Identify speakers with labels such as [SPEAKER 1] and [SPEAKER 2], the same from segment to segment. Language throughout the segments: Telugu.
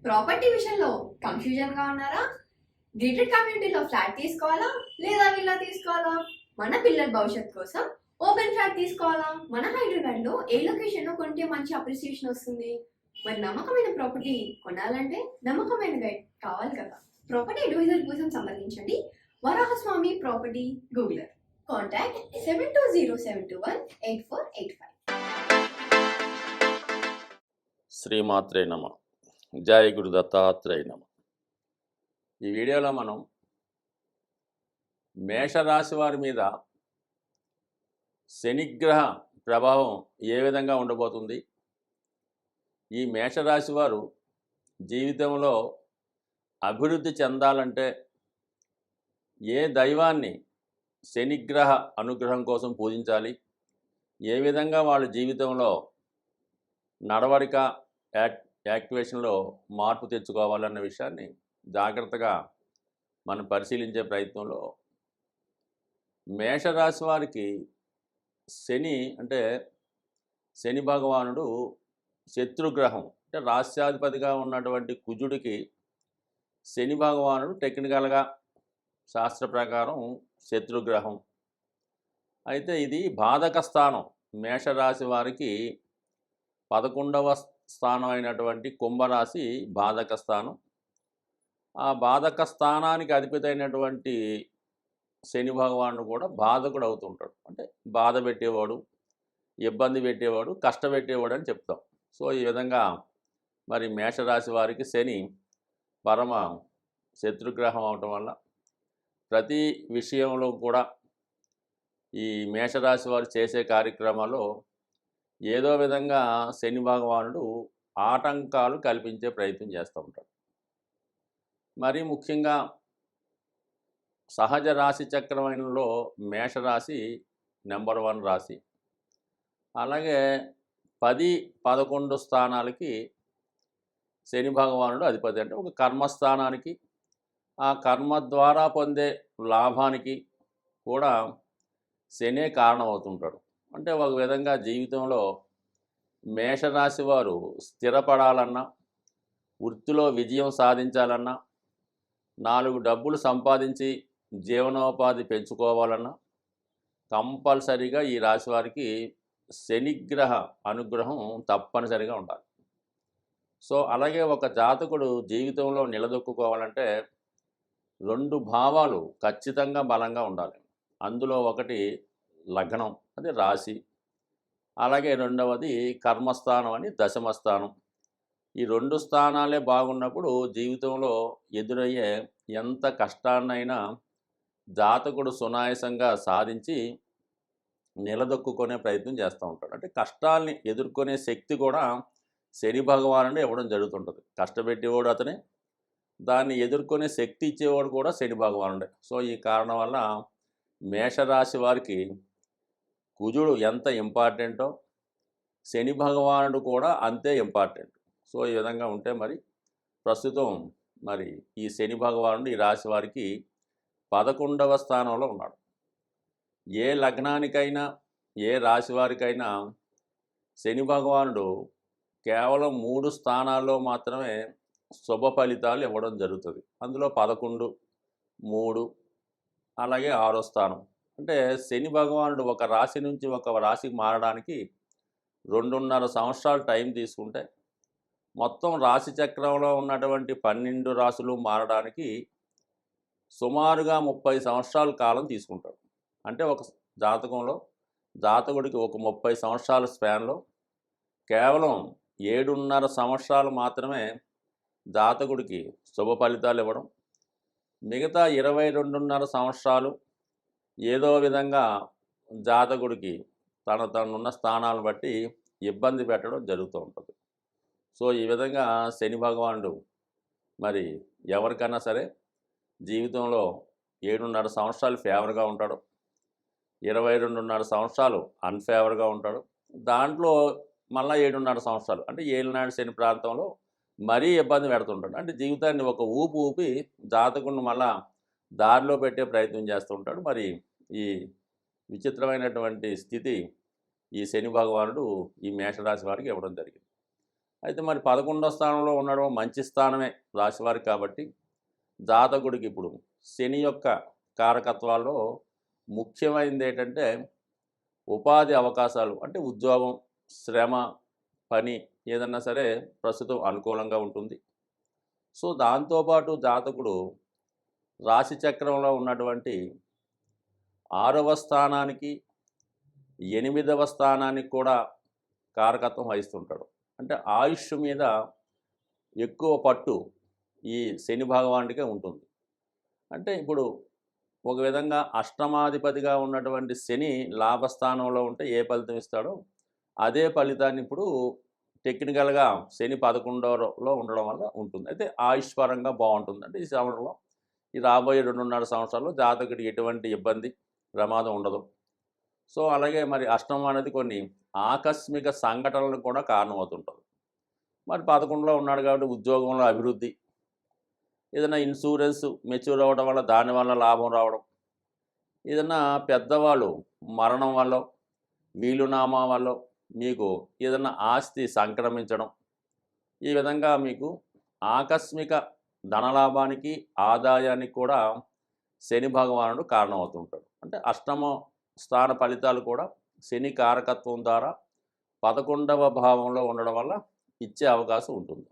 [SPEAKER 1] ప్రాపర్టీ విషయంలో కన్ఫ్యూజన్ గా ఉన్నారా? గేటెడ్ కమ్యూనిటీలో ఫ్లాట్ తీసుకోవాలా లేదా విల్లా తీసుకోవాలా? మన పిల్లల భవిష్యత్ కోసం ఓపెన్ ఫ్లాట్ తీసుకోవాలా? మన హైదరాబాద్ లో ఏ లొకేషన్ లో కొంటే మంచి అప్రిసియేషన్ వస్తుంది? మరి నమ్మకమైన ప్రాపర్టీ కొనాలంటే నమ్మకమైన గైడ్ కావాలి కదా. ప్రాపర్టీ అడ్వైజర్ కోసం సంబంధించండి వరాహస్వామి ప్రాపర్టీ గూగులర్. కాంటాక్ట్ 7207218485.
[SPEAKER 2] శ్రీమాత్రే నమ. జయ గురు దత్తాత్రేయ నమ. ఈ వీడియోలో మనం మేషరాశి వారి మీద శనిగ్రహ ప్రభావం ఏ విధంగా ఉండబోతుంది, ఈ మేషరాశి వారు జీవితంలో అభివృద్ధి చెందాలంటే ఏ దైవాన్ని శనిగ్రహ అనుగ్రహం కోసం పూజించాలి, ఏ విధంగా వాళ్ళ జీవితంలో నడవడిక యాక్టివేషన్లో మార్పు తెచ్చుకోవాలన్న విషయాన్ని జాగ్రత్తగా మనం పరిశీలించే ప్రయత్నంలో మేషరాశి వారికి శని అంటే శని భగవానుడు శత్రుగ్రహం. అంటే రాస్యాధిపతిగా ఉన్నటువంటి కుజుడికి శని భగవానుడు టెక్నికల్గా శాస్త్ర ప్రకారం శత్రుగ్రహం. అయితే ఇది బాధక స్థానం. మేషరాశి వారికి 11వ స్థానం అయినటువంటి కుంభరాశి బాధక స్థానం. ఆ బాధక స్థానానికి అధిపతి అయినటువంటి శని భగవానుడు కూడా బాధకుడు అవుతుంటాడు. అంటే బాధ పెట్టేవాడు, ఇబ్బంది పెట్టేవాడు, కష్టపెట్టేవాడు అని చెప్తాం. సో ఈ విధంగా మరి మేషరాశి వారికి శని పరమ శత్రుగ్రహం అవటం వల్ల ప్రతి విషయంలో కూడా ఈ మేషరాశి వారు చేసే కార్యక్రమాల్లో ఏదో విధంగా శని భగవానుడు ఆటంకాలు కల్పించే ప్రయత్నం చేస్తూ ఉంటాడు. మరీ ముఖ్యంగా సహజ రాశి చక్రమైనలో మేషరాశి నెంబర్ 1 రాశి. అలాగే 10, 11 స్థానాలకి శని భగవానుడు అధిపతి. అంటే ఒక కర్మస్థానానికి, ఆ కర్మ ద్వారా పొందే లాభానికి కూడా శనే కారణం అవుతుంటాడు. అంటే ఒక విధంగా జీవితంలో మేషరాశి వారు స్థిరపడాలన్నా, వృత్తిలో విజయం సాధించాలన్నా, 4 డబ్బులు సంపాదించి జీవనోపాధి పెంచుకోవాలన్నా కంపల్సరీగా ఈ రాశి వారికి శనిగ్రహ అనుగ్రహం తప్పనిసరిగా ఉండాలి. సో అలాగే ఒక జాతకుడు జీవితంలో నిలదొక్కుకోవాలంటే 2 భావాలు ఖచ్చితంగా బలంగా ఉండాలి. అందులో ఒకటి లగ్నం, అది రాశి. అలాగే రెండవది కర్మస్థానం అని దశమస్థానం. ఈ 2 స్థానాలే బాగున్నప్పుడు జీవితంలో ఎదురయ్యే ఎంత కష్టాన్నైనా జాతకుడు సునాయాసంగా సాధించి నిలదొక్కునే ప్రయత్నం చేస్తూ ఉంటాడు. అంటే కష్టాల్ని ఎదుర్కొనే శక్తి కూడా శని భగవానుడు ఇవ్వడం జరుగుతుంటుంది. కష్టపెట్టేవాడు అతనే, దాన్ని ఎదుర్కొనే శక్తి ఇచ్చేవాడు కూడా శని భగవానుడే. సో ఈ కారణం వల్ల మేషరాశి వారికి కుజుడు ఎంత ఇంపార్టెంటో శని భగవానుడు కూడా అంతే ఇంపార్టెంట్. సో ఈ విధంగా ఉంటే మరి ప్రస్తుతం మరి ఈ శని భగవానుడు ఈ రాశి వారికి 11వ స్థానంలో ఉన్నాడు. ఏ లగ్నానికైనా ఏ రాశి వారికైనా శని భగవానుడు కేవలం 3 స్థానాల్లో మాత్రమే శుభ ఫలితాలు ఇవ్వడం జరుగుతుంది. అందులో 11, 3 అలాగే 6వ స్థానం. అంటే శని భగవానుడు ఒక రాశి నుంచి ఒక రాశికి మారడానికి 2.5 సంవత్సరాలు టైం తీసుకుంటే, మొత్తం రాశి చక్రంలో ఉన్నటువంటి 12 రాశులు మారడానికి సుమారుగా 30 సంవత్సరాల కాలం తీసుకుంటాడు. అంటే ఒక జాతకంలో జాతకుడికి ఒక 30 సంవత్సరాల స్పాన్లో కేవలం 7.5 సంవత్సరాలు మాత్రమే జాతకుడికి శుభ ఫలితాలు ఇవ్వడం, మిగతా 22.5 సంవత్సరాలు ఏదో విధంగా జాతకుడికి తనున్న స్థానాలను బట్టి ఇబ్బంది పెట్టడం జరుగుతూ ఉంటుంది. సో ఈ విధంగా శని భగవానుడు మరి ఎవరికైనా సరే జీవితంలో 7.5 సంవత్సరాలు ఫేవర్గా ఉంటాడు, 22.5 సంవత్సరాలు అన్ఫేవర్గా ఉంటాడు. దాంట్లో మళ్ళీ 7.5 సంవత్సరాలు అంటే ఏలినాడు శని ప్రాంతంలో మరీ ఇబ్బంది పెడుతుంటాడు. అంటే జీవితాన్ని ఒక ఊపి జాతకుడిని మళ్ళా దారిలో పెట్టే ప్రయత్నం చేస్తుంటాడు. మరి ఈ విచిత్రమైనటువంటి స్థితి ఈ శని భగవానుడు ఈ మేషరాశి వారికి ఇవ్వడం జరిగింది. అయితే మరి 11వ స్థానంలో ఉండడం మంచి స్థానమే రాశివారికి కాబట్టి జాతకుడికి ఇప్పుడు శని యొక్క కారకత్వాల్లో ముఖ్యమైనది ఏంటంటే ఉపాధి అవకాశాలు, అంటే ఉద్యోగం, శ్రమ, పని ఏదన్నా సరే ప్రస్తుతం అనుకూలంగా ఉంటుంది. సో దాంతోపాటు జాతకుడు రాశి చక్రంలో ఉన్నటువంటి 6వ స్థానానికి 8వ స్థానానికి కూడా కారకత్వం వహిస్తుంటాడు. అంటే ఆయుష్ మీద ఎక్కువ పట్టు ఈ శని భగవానుడికే ఉంటుంది. అంటే ఇప్పుడు ఒక విధంగా అష్టమాధిపతిగా ఉన్నటువంటి శని లాభస్థానంలో ఉంటే ఏ ఫలితం ఇస్తాడో అదే ఫలితాన్ని ఇప్పుడు టెక్నికల్గా శని 11లో ఉండడం వల్ల ఉంటుంది. అయితే ఆయుష్ పరంగా బాగుంటుంది. అంటే ఈ సంవత్సరంలో ఈ రాబోయే 2.5 సంవత్సరాల్లో జాతకుడికి ఎటువంటి ఇబ్బంది, ప్రమాదం ఉండదు. సో అలాగే మరి అష్టమం అనేది కొన్ని ఆకస్మిక సంఘటనలకు కూడా కారణమవుతుంటుంది. మరి 11లో ఉన్నాడు కాబట్టి ఉద్యోగంలో అభివృద్ధి, ఏదైనా ఇన్సూరెన్స్ మెచ్యూర్ అవ్వడం వల్ల దానివల్ల లాభం రావడం, ఏదైనా పెద్దవాళ్ళు మరణం వల్ల, వీలునామా వల్ల మీకు ఏదైనా ఆస్తి సంక్రమించడం, ఈ విధంగా మీకు ఆకస్మిక ధనలాభానికి, ఆదాయానికి కూడా శని భగవానుడు కారణమవుతుంటాడు. అంటే అష్టమ స్థాన ఫలితాలు కూడా శని కారకత్వం ద్వారా 11వ భావంలో ఉండడం వల్ల ఇచ్చే అవకాశం ఉంటుంది.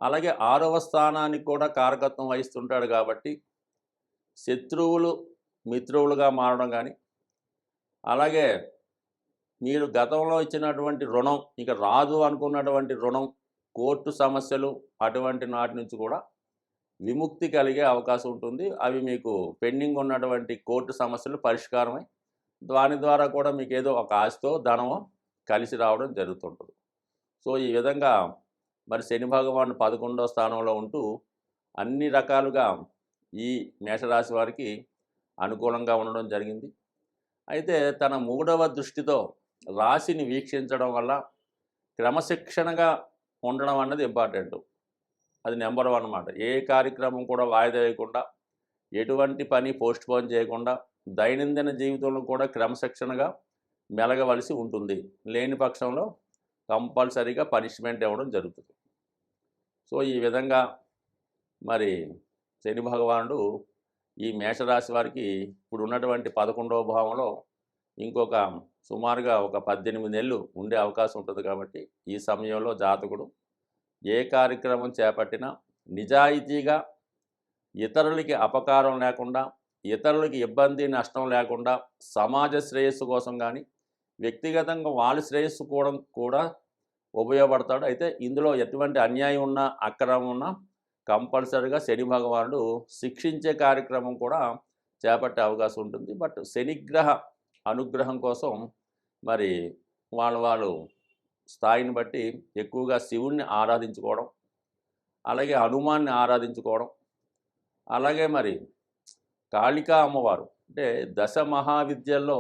[SPEAKER 2] అలాగే 6వ స్థానానికి కూడా కారకత్వం వహిస్తుంటాడు కాబట్టి శత్రువులు మిత్రువులుగా మారడం కానీ, అలాగే మీరు గతంలో ఇచ్చినటువంటి రుణం ఇక రాదు అనుకున్నటువంటి రుణం, కోర్టు సమస్యలు అటువంటి నాటి నుంచి కూడా విముక్తి కలిగే అవకాశం ఉంటుంది. అవి మీకు పెండింగ్ ఉన్నటువంటి కోర్టు సమస్యలు పరిష్కారమై దాని ద్వారా కూడా మీకు ఏదో ఒక ఆస్తో ధనమో కలిసి రావడం జరుగుతుంటుంది. సో ఈ విధంగా మరి శని భగవాను 11వ స్థానంలో ఉంటూ అన్ని రకాలుగా ఈ మేషరాశి వారికి అనుకూలంగా ఉండడం జరిగింది. అయితే తన 3వ దృష్టితో రాశిని వీక్షించడం వల్ల క్రమశిక్షణగా ఉండడం అన్నది ఇంపార్టెంట్. అది నెంబర్ 1 అన్నమాట. ఏ కార్యక్రమం కూడా వాయిదా వేయకుండా, ఎటువంటి పని పోస్ట్పోన్ చేయకుండా దైనందిన జీవితంలో కూడా క్రమశిక్షణగా మెలగవలసి ఉంటుంది. లేని పక్షంలో కంపల్సరీగా పనిష్మెంట్ ఇవ్వడం జరుగుతుంది. సో ఈ విధంగా మరి శని భగవానుడు ఈ మేషరాశి వారికి ఇప్పుడు ఉన్నటువంటి 11వ భావంలో ఇంకొక సుమారుగా ఒక 18 నెలలు ఉండే అవకాశం ఉంటుంది. కాబట్టి ఈ సమయంలో జాతకుడు ఏ కార్యక్రమం చేపట్టినా నిజాయితీగా, ఇతరులకి అపకారం లేకుండా, ఇతరులకి ఇబ్బంది నష్టం లేకుండా, సమాజ శ్రేయస్సు కోసం కానీ వ్యక్తిగతంగా వాళ్ళ శ్రేయస్సు కూడా ఉపయోగపడతాడు. అయితే ఇందులో ఎటువంటి అన్యాయం ఉన్నా, అక్రమం ఉన్నా కంపల్సరీగా శని భగవానుడు శిక్షించే కార్యక్రమం కూడా చేపట్టే అవకాశం ఉంటుంది. బట్ శనిగ్రహ అనుగ్రహం కోసం మరి వాళ్ళు స్థాయిని బట్టి ఎక్కువగా శివుణ్ణి ఆరాధించుకోవడం, అలాగే హనుమాన్ని ఆరాధించుకోవడం, అలాగే మరి కాళికా అమ్మవారు అంటే దశ మహావిద్యల్లో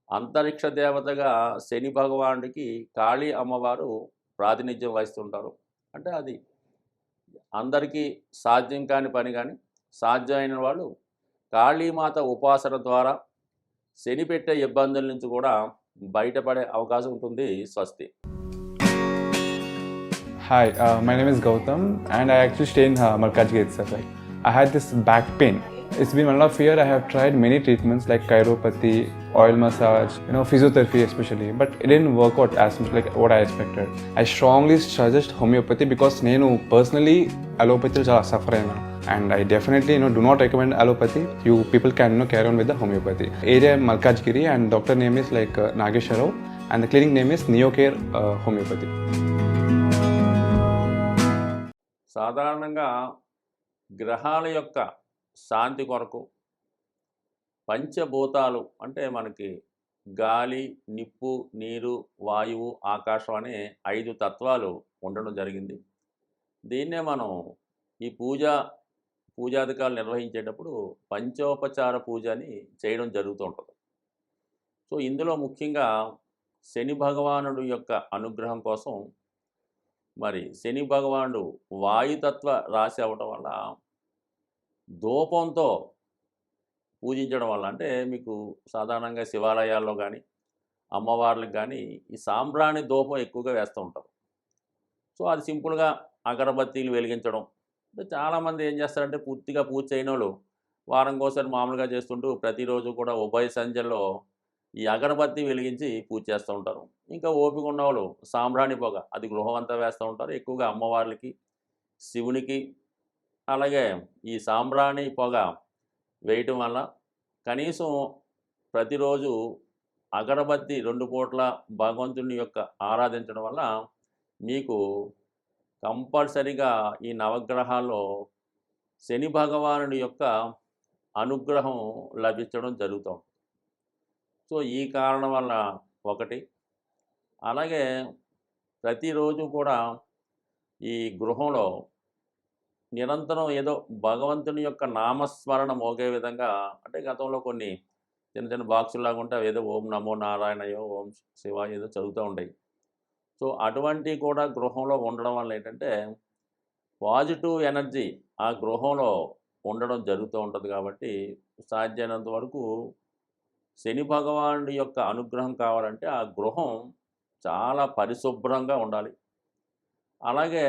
[SPEAKER 2] అంతరిక్ష దేవతగా శని భగవానుడికి కాళీ అమ్మవారు ప్రాతినిధ్యం వహిస్తుంటారు. అంటే అది అందరికీ సాధ్యం కాని పని, కానీ సాధ్యమైన వాళ్ళు కాళీమాత ఉపాసన ద్వారా శని పెట్టే ఇబ్బందుల నుంచి కూడా బయటపడే అవకాశం ఉంటుంది. స్వస్తి.
[SPEAKER 3] Hi, my name is Gautam and I actually stay in Malkajgiri itself. Like, I had this back pain. It's been 1.5 years. I have tried many treatments like chiropathy, oil massage, physiotherapy especially, but it didn't work out as much like what I expected. I strongly suggest homeopathy because నేను personally allopathy చాలా suffer అయినా. And I definitely do not recommend allopathy. You people can carry on with the homeopathy. Area Malkajgiri and doctor name is like Nagesha Rao and the clinic name is Neocare Homeopathy.
[SPEAKER 2] సాధారణంగా గ్రహాల యొక్క శాంతి కొరకు పంచభూతాలు అంటే మనకి గాలి, నిప్పు, నీరు, వాయువు, ఆకాశం అనే 5 తత్వాలు ఉండడం జరిగింది. దీన్నే మనం ఈ పూజాధికాలు నిర్వహించేటప్పుడు పంచోపచార పూజ అని చేయడం జరుగుతూ ఉంటుంది. సో ఇందులో ముఖ్యంగా శని భగవానుడు యొక్క అనుగ్రహం కోసం మరి శని భగవానుడు వాయుతత్వ రాశి అవ్వటం వల్ల ధూపంతో పూజించడం వల్ల, అంటే మీకు సాధారణంగా శివాలయాల్లో కానీ అమ్మవార్లకు కానీ ఈ సాంబ్రాణి ధూపం ఎక్కువగా వేస్తూ ఉంటారు. సో అది సింపుల్గా అగరబత్తీలు వెలిగించడం. అంటే చాలామంది ఏం చేస్తారంటే పూర్తిగా పూజ చేయనోళ్ళు వారంకోసారి మామూలుగా చేస్తుంటూ ప్రతిరోజు కూడా ఉభయ సంధ్యల్లో ఈ అగరబత్తి వెలిగించి పూజ చేస్తూ ఉంటారు. ఇంకా ఓపిక ఉన్నవాళ్ళు సాంబ్రాణి పొగ అది గృహం అంతా వేస్తూ ఉంటారు. ఎక్కువగా అమ్మవార్లకి, శివునికి, అలాగే ఈ సాంబ్రాణి పొగ వేయటం వల్ల కనీసం ప్రతిరోజు అగరబత్తి 2 పూట్ల భగవంతుని యొక్క ఆరాధించడం వల్ల మీకు కంపల్సరిగా ఈ నవగ్రహాల్లో శని భగవానుడి యొక్క అనుగ్రహం లభించడం జరుగుతుంది. సో ఈ కారణం వల్ల ఒకటి. అలాగే ప్రతిరోజు కూడా ఈ గృహంలో నిరంతరం ఏదో భగవంతుని యొక్క నామస్మరణ మోగే విధంగా, అంటే గతంలో కొన్ని చిన్న చిన్న బాక్సుల్లాగా ఉంటే అవి ఏదో ఓం నమో నారాయణయో ఓం శివాయ ఏదో చదువుతూ ఉండేవి. సో అటువంటివి కూడా గృహంలో ఉండడం వల్ల ఏంటంటే పాజిటివ్ ఎనర్జీ ఆ గృహంలో ఉండడం జరుగుతూ ఉంటుంది. కాబట్టి సాధ్యమైనంత వరకు శని భగవానుడి యొక్క అనుగ్రహం కావాలంటే ఆ గృహం చాలా పరిశుభ్రంగా ఉండాలి. అలాగే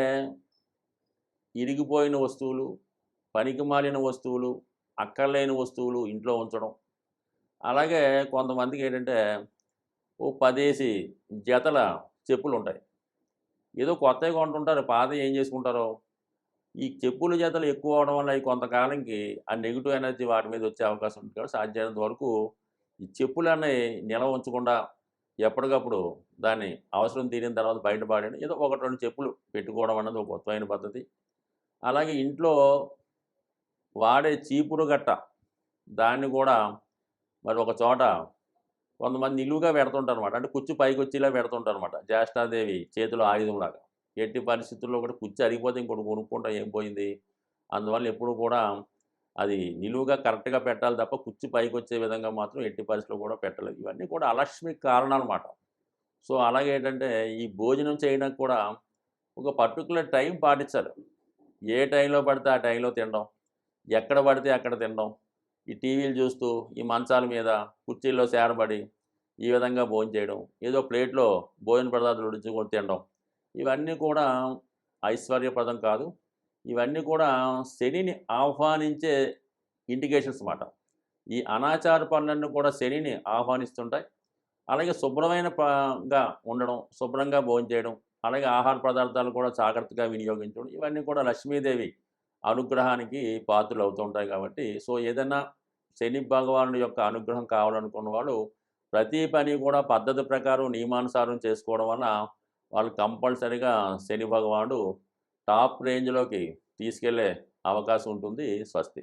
[SPEAKER 2] ఇరిగిపోయిన వస్తువులు, పనికిమాలిన వస్తువులు, అక్కర్లేని వస్తువులు ఇంట్లో ఉంచడం. అలాగే కొంతమందికి ఏంటంటే ఓ 10 జతల చెప్పులు ఉంటాయి. ఏదో కొత్తవి కొంటుంటారు, పాతవి ఏం చేసుకుంటారో. ఈ చెప్పుల జతలు ఎక్కువ అవడం వల్ల ఈ కొంతకాలంకి ఆ నెగిటివ్ ఎనర్జీ వాటి మీద వచ్చే అవకాశం ఉంటుంది. కాబట్టి సాధ్యమైనంత వరకు ఈ చెప్పులన్నీ నిల్వ ఉంచకుండా ఎప్పటికప్పుడు దాన్ని అవసరం తీరిన తర్వాత బయటపడేయండి. ఏదో 1, 2 చెప్పులు పెట్టుకోవడం అన్నది ఒక కొత్తమైన పద్ధతి. అలాగే ఇంట్లో వాడే చీపురు గట్ట దాన్ని కూడా మరి ఒక చోట కొంతమంది నిలువుగా పెడుతుంటారు అనమాట. అంటే కుచ్చు పైకి వచ్చేలా పెడుతుంటారు అనమాట. జ్యేష్ఠాదేవి చేతిలో ఆయుధంలాగా. ఎట్టి పరిస్థితుల్లో కూడా కుచ్చు అరిగిపోతే ఇంకోటి కొనుక్కుంటా ఏం పోయింది. అందువల్ల ఎప్పుడు కూడా అది నిలువుగా కరెక్ట్గా పెట్టాలి తప్ప కుచ్చు పైకి వచ్చే విధంగా మాత్రం ఎట్టి పరిస్థితుల్లో కూడా పెట్టలేదు. ఇవన్నీ కూడా అలక్ష్మికి కారణాలు అన్నమాట. సో అలాగే ఏంటంటే ఈ భోజనం చేయడానికి కూడా ఒక పర్టికులర్ టైం పాటించాలి. ఏ టైంలో పడితే ఆ టైంలో తినడం, ఎక్కడ పడితే అక్కడ తినడం, ఈ టీవీలు చూస్తూ ఈ మంచాల మీద కుర్చీల్లో సేరబడి ఈ విధంగా భోంచేయడం, ఏదో ప్లేట్లో భోజన పదార్థాలు ఉడుచుకొని తినడం, ఇవన్నీ కూడా ఐశ్వర్యప్రదం కాదు. ఇవన్నీ కూడా శనిని ఆహ్వానించే ఇండికేషన్స్ అన్నమాట. ఈ అనాచార పనులన్నీ కూడా శనిని ఆహ్వానిస్తుంటాయి. అలాగే శుభ్రమైనగా ఉండడం, శుభ్రంగా భోంచేయడం, అలాగే ఆహార పదార్థాలు కూడా జాగ్రత్తగా వినియోగించడం, ఇవన్నీ కూడా లక్ష్మీదేవి అనుగ్రహానికి పాత్రలు అవుతూ ఉంటాయి. కాబట్టి సో ఏదైనా శని భగవానుడి యొక్క అనుగ్రహం కావాలనుకున్న వాళ్ళు ప్రతి పని కూడా పద్ధతి ప్రకారం నియమానుసారం చేసుకోవడం వల్ల వాళ్ళు కంపల్సరీగా శని భగవానుడు టాప్ రేంజ్లోకి తీసుకెళ్లే అవకాశం ఉంటుంది. స్వస్తి.